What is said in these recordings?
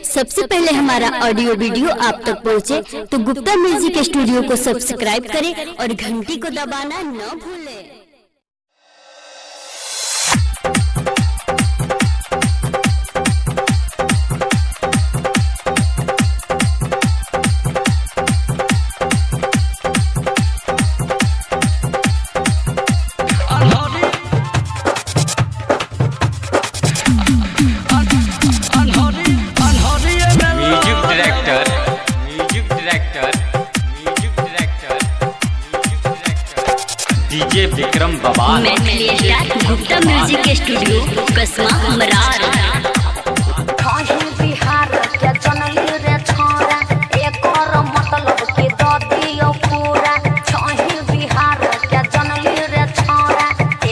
सबसे पहले हमारा ऑडियो वीडियो आप तक पहुंचे तो गुप्ता म्यूजिक स्टूडियो को सब्सक्राइब करें और घंटी को दबाना न भूलें। डीजे विक्रम बवाल गुप्ता म्यूजिक स्टूडियो कसमा मरार। बिहार के जनली रे छोरा एक और मतलब के दियो पूरा। छही बिहार के जनली रे छोरा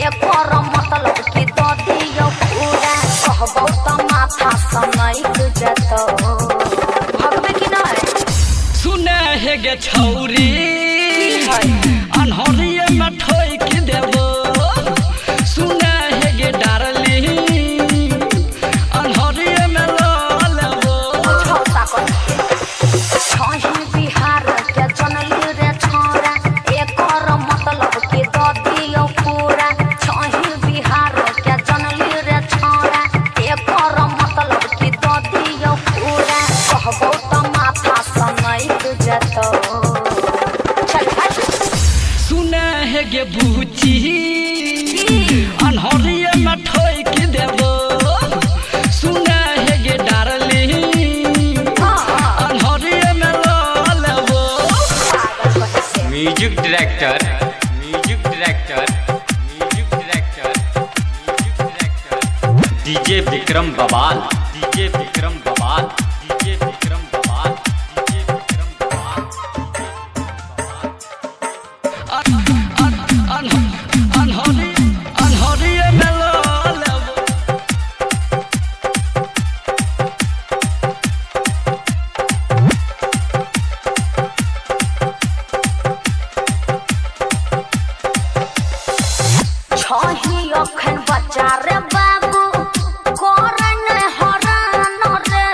एक और मतलब के दियो पूरा। कहबो त माथा समय जतो भगवे कि न सुने हे गे छौरी अनहरिए में ठोई के देबो। सुने हे गे डार्लिंग अनहरिए में लो लेबो। छही बिहार के जनली रे छोरा एक और मतलब के दियो पूरा। छही बिहार के जनली रे छोरा एक और मतलब के दियो पूरा। कहबो त माथा समय जतो सुने हे गे बूची अनहरिए में ठोई के देबो। सुने हे गे डार्लिंग अनहरिए में लो लेबो। म्यूजिक डायरेक्टर डीजे विक्रम बवाल डीजे विक्रम बवाल डीजे विक्रम बवाल डीजे विक्रम बवाल। अनहरिए में लो लेबो। छही अखन बच्चा रे बाबू करन हरान रे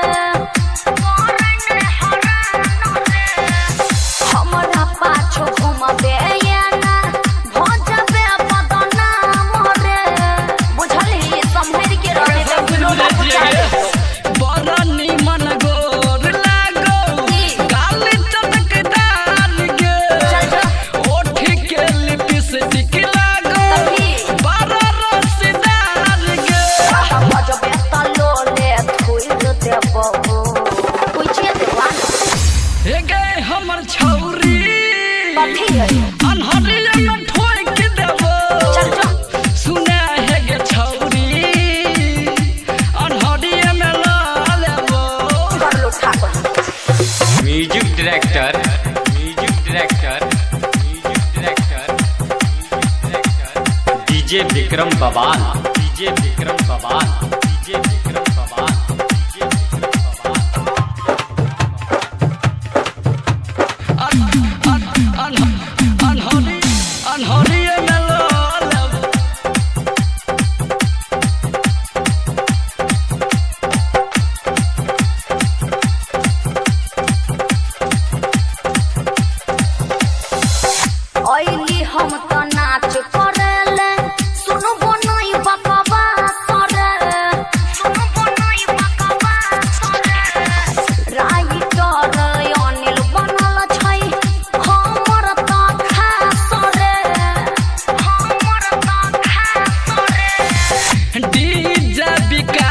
हमरा पाछो घुमबे ना भजबे बदनाम रे। बुझली सम्हर के रहे बड़ा निमन गोर लागो गाल चटकदार गे। ओठ के लिपस्टिक लागो बड़ा रसदार गे। भजबे त लोले थुइर देबो पूछे देवा हे गे हमर छौरी कथी है अनहरिए में ठोई के देबो। चल जा सुने हे गे छौरी अनहरिए में लो लेबो। कर लो ठाकुर म्यूजिक डायरेक्टर डीजे विक्रम बवाल डीजे विक्रम बवाल डीजे विक्रम बवाल डीजे विक्रम बवाल। अनहरिए में लो लेबो। ओइली हम त नाच करेले सुनबो नई बकवा सरे सुनबो नई बकवा सरे। राइटर अनिल बनल छै हमर त खास रे हमर त खास रे। डीजे विकास